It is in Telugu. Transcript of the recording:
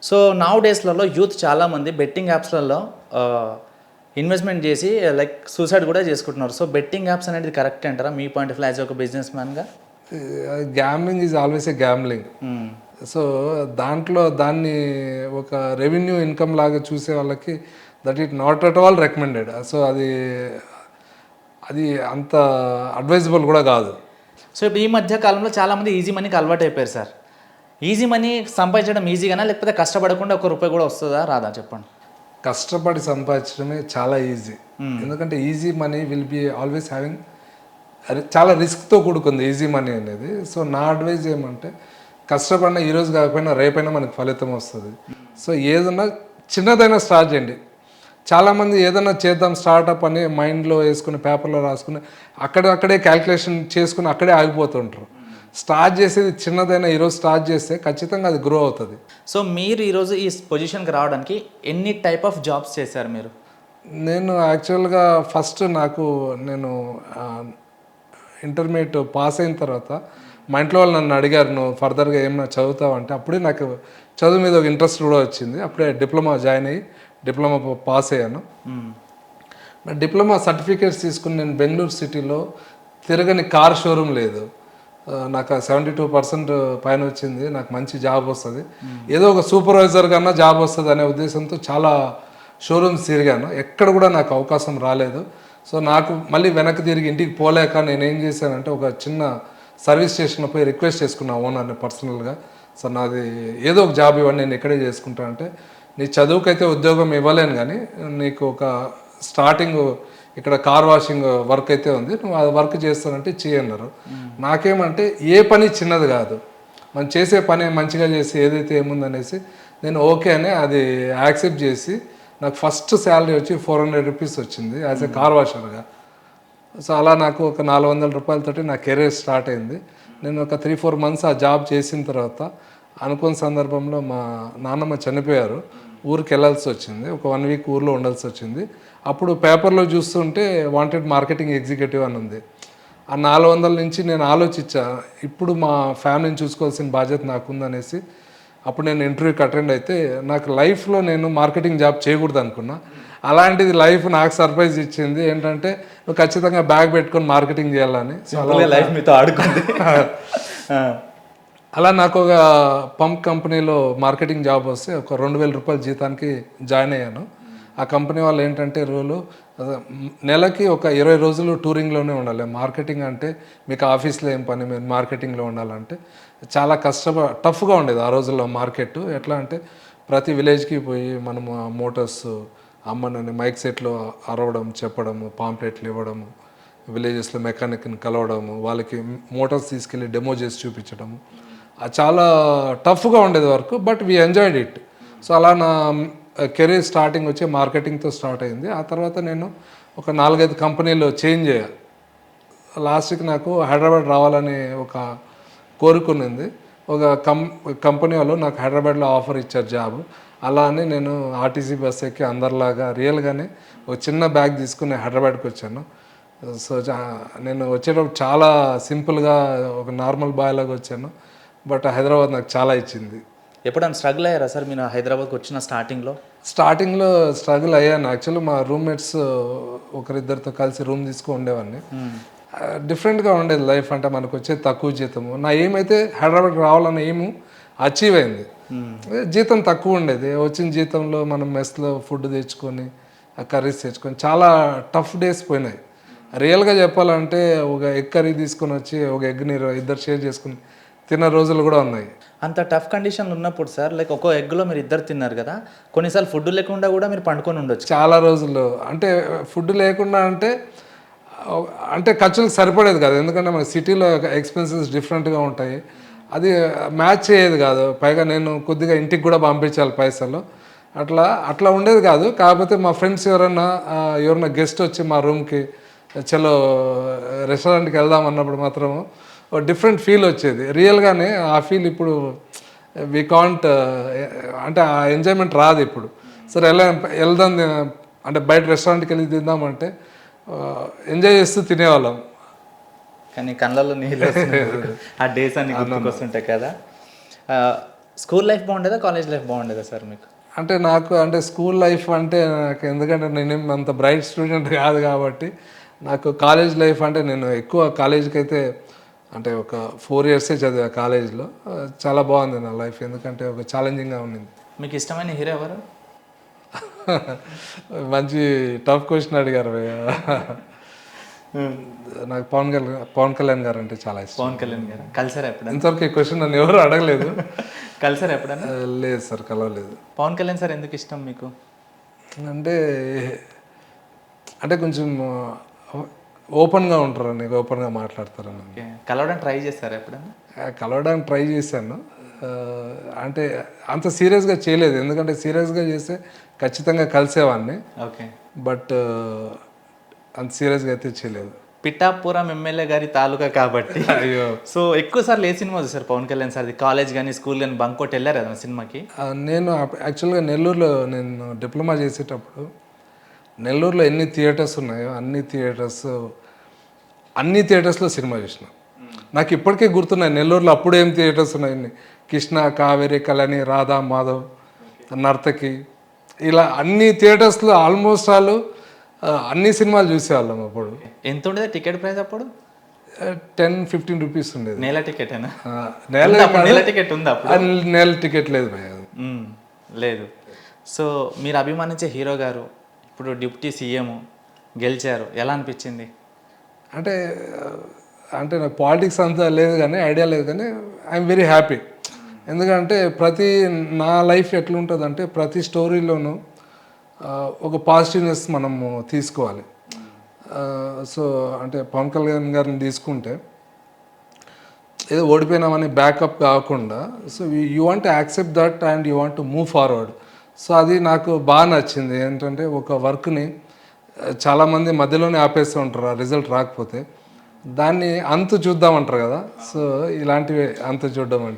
సో నౌ డేస్లలో యూత్ చాలామంది బెట్టింగ్ యాప్స్లలో ఇన్వెస్ట్మెంట్ చేసి లైక్ సూసైడ్ కూడా చేసుకుంటున్నారు. సో బెట్టింగ్ యాప్స్ అనేది కరెక్ట్ అంటారా మీ పాయింట్ ఆఫ్ వ్యూ యాజ్ ఒక బిజినెస్ మ్యాన్గా? Gambling is always a gambling. So దాన్ని ఒక రెవెన్యూ ఇన్కమ్ లాగా చూసే వాళ్ళకి that it not at all recommended. So అది అంత అడ్వైజబుల్ కూడా కాదు. సో ఇప్పుడు ఈ మధ్య కాలంలో చాలామంది ఈజీ మనీకి అలవాటు అయిపోయారు సార్. ఈజీ మనీ సంపాదించడం ఈజీగానా, లేకపోతే కష్టపడకుండా ఒక రూపాయి కూడా వస్తుందా రాదా చెప్పండి? కష్టపడి సంపాదించడమే చాలా ఈజీ. ఎందుకంటే easy money will be always having చాలా రిస్క్తో కూడుకుంది ఈజీ మనీ అనేది. సో నా అడ్వైజ్ ఏమంటే కష్టపడినా ఈరోజు కాకపోయినా రేపైనా మనకు ఫలితం వస్తుంది. సో ఏదన్నా చిన్నదైనా స్టార్ట్ చేయండి. చాలామంది ఏదైనా చేద్దాం స్టార్టప్ అని మైండ్లో వేసుకుని పేపర్లో రాసుకుని అక్కడే క్యాల్కులేషన్ చేసుకుని అక్కడే ఆగిపోతుంటారు. స్టార్ట్ చేసేది చిన్నదైనా ఈరోజు స్టార్ట్ చేస్తే ఖచ్చితంగా అది గ్రో అవుతుంది. సో మీరు ఈరోజు ఈ పొజిషన్కి రావడానికి ఎన్ని టైప్ ఆఫ్ జాబ్స్ చేశారు మీరు? నేను యాక్చువల్గా ఫస్ట్ నేను ఇంటర్మీడియట్ పాస్ అయిన తర్వాత మా ఇంట్లో వాళ్ళు నన్ను అడిగారు, నువ్వు ఫర్దర్గా ఏమైనా చదువుతావు అంటే అప్పుడే నాకు చదువు మీద ఒక ఇంట్రెస్ట్ కూడా వచ్చింది. అప్పుడే డిప్లొమా జాయిన్ అయ్యి డిప్లొమా పాస్ అయ్యాను. డిప్లొమా సర్టిఫికేట్స్ తీసుకుని నేను బెంగళూరు సిటీలో తిరగని కార్ షోరూమ్ లేదు. నాకు 72% పైన వచ్చింది. నాకు మంచి జాబ్ వస్తుంది, ఏదో ఒక సూపర్వైజర్ కన్నా జాబ్ వస్తుంది అనే ఉద్దేశంతో చాలా షోరూమ్స్ తిరిగాను. ఎక్కడ కూడా నాకు అవకాశం రాలేదు. సో నాకు మళ్ళీ వెనక్కి తిరిగి ఇంటికి పోలేక నేనేం చేశానంటే ఒక చిన్న సర్వీస్ స్టేషన్లో పోయి రిక్వెస్ట్ చేసుకున్నా ఓనర్ని పర్సనల్గా. సో నాది ఏదో ఒక జాబ్ ఇవ్వండి, నేను ఎక్కడే చేసుకుంటానంటే నీ చదువుకైతే ఉద్యోగం ఇవ్వలేను కానీ నీకు ఒక స్టార్టింగ్ ఇక్కడ కార్ వాషింగ్ వర్క్ అయితే ఉంది, నువ్వు ఆ వర్క్ చేస్తానంటే చేయన్నారు. నాకేమంటే ఏ పని చిన్నది కాదు, మనం చేసే పని మంచిగా చేసి ఏదైతే ఏముందనేసి నేను ఓకే అని అది యాక్సెప్ట్ చేసి నాకు ఫస్ట్ శాలరీ వచ్చి 400 రూపీస్ వచ్చింది యాజ్ ఎ కార్ వాషర్గా. సో అలా నాకు ఒక 400 రూపాయలతోటి నా కెరీర్ స్టార్ట్ అయింది. నేను ఒక 3-4 మంత్స్ ఆ జాబ్ చేసిన తర్వాత అనుకోని సందర్భంలో మా నాన్నమ్మ చనిపోయారు. ఊరికి వెళ్ళాల్సి వచ్చింది, ఒక 1 వీక్ ఊర్లో ఉండాల్సి వచ్చింది. అప్పుడు పేపర్లో చూస్తుంటే వాంటెడ్ మార్కెటింగ్ ఎగ్జిక్యూటివ్ అని ఉంది. ఆ 400 నుంచి నేను ఆలోచించా, ఇప్పుడు మా ఫ్యామిలీని చూసుకోవాల్సిన బాధ్యత నాకుందనేసి అప్పుడు నేను ఇంటర్వ్యూకి అటెండ్ అయితే నాకు లైఫ్లో నేను మార్కెటింగ్ జాబ్ చేయకూడదు అనుకున్నా. అలాంటిది లైఫ్ నాకు సర్ప్రైజ్ ఇచ్చింది. ఏంటంటే నువ్వు ఖచ్చితంగా బ్యాగ్ పెట్టుకొని మార్కెటింగ్ చేయాలని. లైఫ్ మీతో ఆడుకుంది. అలా నాకు ఒక పంప్ కంపెనీలో మార్కెటింగ్ జాబ్ వస్తే ఒక 2000 రూపాయల జీతానికి జాయిన్ అయ్యాను. ఆ కంపెనీ వాళ్ళు ఏంటంటే నెలకి ఒక 20 రోజులు టూరింగ్లోనే ఉండాలి. మార్కెటింగ్ అంటే మీకు ఆఫీస్లో ఏం పని, మీరు మార్కెటింగ్లో ఉండాలంటే చాలా టఫ్గా ఉండేది ఆ రోజుల్లో మార్కెట్. ఎట్లా అంటే ప్రతి విలేజ్కి పోయి మనము మోటార్స్ అమ్మనని మైక్ సెట్లో అరవడం, చెప్పడము, పాంప్లెట్లు ఇవ్వడము, విలేజెస్లో మెకానిక్ని కలవడము, వాళ్ళకి మోటార్స్ తీసుకెళ్ళి డెమో చేసి చూపించడము, చాలా టఫ్గా ఉండేది work. But we enjoyed it. So అలా నా కెరీర్ స్టార్టింగ్ వచ్చి మార్కెటింగ్తో స్టార్ట్ అయింది. ఆ తర్వాత నేను ఒక 4-5 కంపెనీలు చేంజ్ అయ్యా. లాస్ట్కి నాకు హైదరాబాద్ రావాలని ఒక కోరుకునింది. ఒక కంపెనీ వాళ్ళు నాకు హైదరాబాద్లో ఆఫర్ ఇచ్చారు జాబ్. అలా అని నేను ఆర్టీసీ బస్ ఎక్కి అందరిలాగా రియల్గానే ఒక చిన్న బ్యాగ్ తీసుకుని హైదరాబాద్కి వచ్చాను. సో నేను వచ్చేటప్పుడు చాలా సింపుల్గా ఒక నార్మల్ బాయ్ లాగా వచ్చాను. బట్ హైదరాబాద్ నాకు చాలా ఇచ్చింది. ఎప్పుడైనా స్ట్రగుల్ అయ్యారా సార్ మీరు హైదరాబాద్కి వచ్చిన స్టార్టింగ్లో స్ట్రగుల్ అయ్యాను. యాక్చువల్లీ మా రూమ్మేట్స్ ఒకరిద్దరితో కలిసి రూమ్ తీసుకుని ఉండేవాడిని. డిఫరెంట్గా ఉండేది లైఫ్. అంటే మనకు వచ్చే తక్కువ జీతము, నా ఏమైతే హైదరాబాద్కి రావాలన్న ఏము అచీవ్ అయింది. జీతం తక్కువ ఉండేది. వచ్చిన జీతంలో మనం మెస్లో ఫుడ్ తెచ్చుకొని కర్రీస్ తెచ్చుకొని చాలా టఫ్ డేస్ పోయినాయి. రియల్గా చెప్పాలంటే ఒక ఎగ్ కర్రీ తీసుకొని వచ్చి ఒక ఎగ్ని ఇద్దరు షేర్ చేసుకుని తిన్న రోజులు కూడా ఉన్నాయి. అంత టఫ్ కండిషన్లు ఉన్నప్పుడు సార్ లైక్ ఒక్కో ఎగ్లో మీరు ఇద్దరు తిన్నారు కదా, కొన్నిసార్లు ఫుడ్ లేకుండా కూడా మీరు పండుకొని ఉండొచ్చు చాలా రోజులు. అంటే ఫుడ్ లేకుండా అంటే ఖర్చులకు సరిపడేది కాదు. ఎందుకంటే మన సిటీలో ఎక్స్పెన్సెస్ డిఫరెంట్గా ఉంటాయి, అది మ్యాచ్ అయ్యేది కాదు. పైగా నేను కొద్దిగా ఇంటికి కూడా పంపించాలి పైసలు, అట్లా ఉండేది కాదు. కాకపోతే మా ఫ్రెండ్స్ ఎవరైనా గెస్ట్ వచ్చి మా రూమ్కి చలో రెస్టారెంట్కి వెళ్దాం అన్నప్పుడు మాత్రం డిఫరెంట్ ఫీల్ వచ్చేది. రియల్గానే ఆ ఫీల్ ఇప్పుడు వి కాంట్, అంటే ఆ ఎంజాయ్మెంట్ రాదు ఇప్పుడు. సరే వెళ్దాం అంటే బయట రెస్టారెంట్కి వెళ్ళి తిందామంటే ఎంజాయ్ చేస్తూ తినేవాళ్ళం. కానీ కళ్ళల్లో నీళ్ళు ఆ డేస్ అన్ని గుర్తుకొస్తుంటాయి కదా. స్కూల్ లైఫ్ బాగుండేదా కాలేజ్ లైఫ్ బాగుండేదా సార్ మీకు? అంటే నాకు అంటే స్కూల్ లైఫ్ అంటే నాకు ఎందుకంటే నేనేం అంత బ్రైట్ స్టూడెంట్ కాదు కాబట్టి నాకు కాలేజ్ లైఫ్ అంటే నేను ఎక్కువ కాలేజీకి అయితే అంటే ఒక 4 ఇయర్సే చదివా కాలేజ్లో. చాలా బాగుంది నా లైఫ్, ఎందుకంటే ఒక ఛాలెంజింగ్గా ఉండింది. మీకు ఇష్టమైన హీరో ఎవరు? మంచి టఫ్ క్వశ్చన్ అడిగారు భయ్య. నాకు పవన్ కళ్యాణ్ గారు అంటే చాలా ఇష్టం. పవన్ కళ్యాణ్ గారు కలిసారా ఎప్పుడైనా? ఇంతవరకు ఈ క్వశ్చన్ నన్ను ఎవరు అడగలేదు. కలిసారా ఎప్పుడైనా? లేదు సార్, కలవలేదు. పవన్ కళ్యాణ్ సార్ ఎందుకు ఇష్టం మీకు? అంటే అంటే కొంచెం ఓపెన్గా ఉంటారని, ఓపెన్గా మాట్లాడతారని. ఓకే, కలవడానికి ట్రై చేస్తారా ఎప్పుడైనా? కలవడానికి ట్రై చేశాను. అంటే అంత సీరియస్గా చేయలేదు, ఎందుకంటే సీరియస్గా చేస్తే ఖచ్చితంగా కలిసేవాడిని. ఓకే, బట్ అంత సీరియస్గా అయితే చేయలేదు. పిఠాపురం ఎమ్మెల్యే గారి తాలూకా కాబట్టి అయ్యో, సో ఎక్కువ సార్లు ఏ సినిమా చూసారు పవన్ కళ్యాణ్ సార్ది? కాలేజ్ కానీ స్కూల్ కానీ బంక్ కొట్టి వెళ్ళారు కదా సినిమాకి? నేను యాక్చువల్గా నెల్లూరులో నేను డిప్లొమా చేసేటప్పుడు నెల్లూరులో ఎన్ని థియేటర్స్ ఉన్నాయో అన్ని థియేటర్స్లో సినిమా చూసిన. నాకు ఇప్పటికే గుర్తున్నాయి నెల్లూరులో అప్పుడు ఏం థియేటర్స్ ఉన్నాయి. కృష్ణ, కావేరి, కళ్యాణి, రాధా, మాధవ్, నర్తకి, ఇలా అన్ని థియేటర్స్లో ఆల్మోస్ట్ వాళ్ళు అన్ని సినిమాలు చూసేవాళ్ళం. అప్పుడు ఎంత ఉండేది టికెట్ ప్రైస్ అప్పుడు? 10-15 రూపీస్ ఉండేది. నెల టికెటేనా? నెల టికెట్ ఉందా అప్పుడు? నెల టికెట్ లేదు భయ్య. లేదు. సో మీరు అభిమానించే హీరో గారు ఇప్పుడు డిప్యూటీ సీఎం గెలిచారు, ఎలా అనిపించింది? అంటే అంటే నాకు పాలిటిక్స్ అంతా లేదు కానీ, ఐడియా లేదు కానీ ఐఎమ్ వెరీ హ్యాపీ. ఎందుకంటే నా లైఫ్ ఎట్లుంటుందంటే ప్రతి స్టోరీలోనూ ఒక పాజిటివ్నెస్ మనము తీసుకోవాలి. సో అంటే పవన్ కళ్యాణ్ గారిని తీసుకుంటే ఏదో ఓడిపోయినామని బ్యాకప్ కాకుండా, so you want accept that and you want move forward. So అది నాకు బాగా నచ్చింది. ఏంటంటే ఒక వర్క్ని చాలామంది మధ్యలోనే ఆపేస్తూ ఉంటారు ఆ రిజల్ట్ రాకపోతే. దాన్ని అంతు చూద్దామంటారు కదా, సో ఇలాంటివి అంతు చూడడం అంటే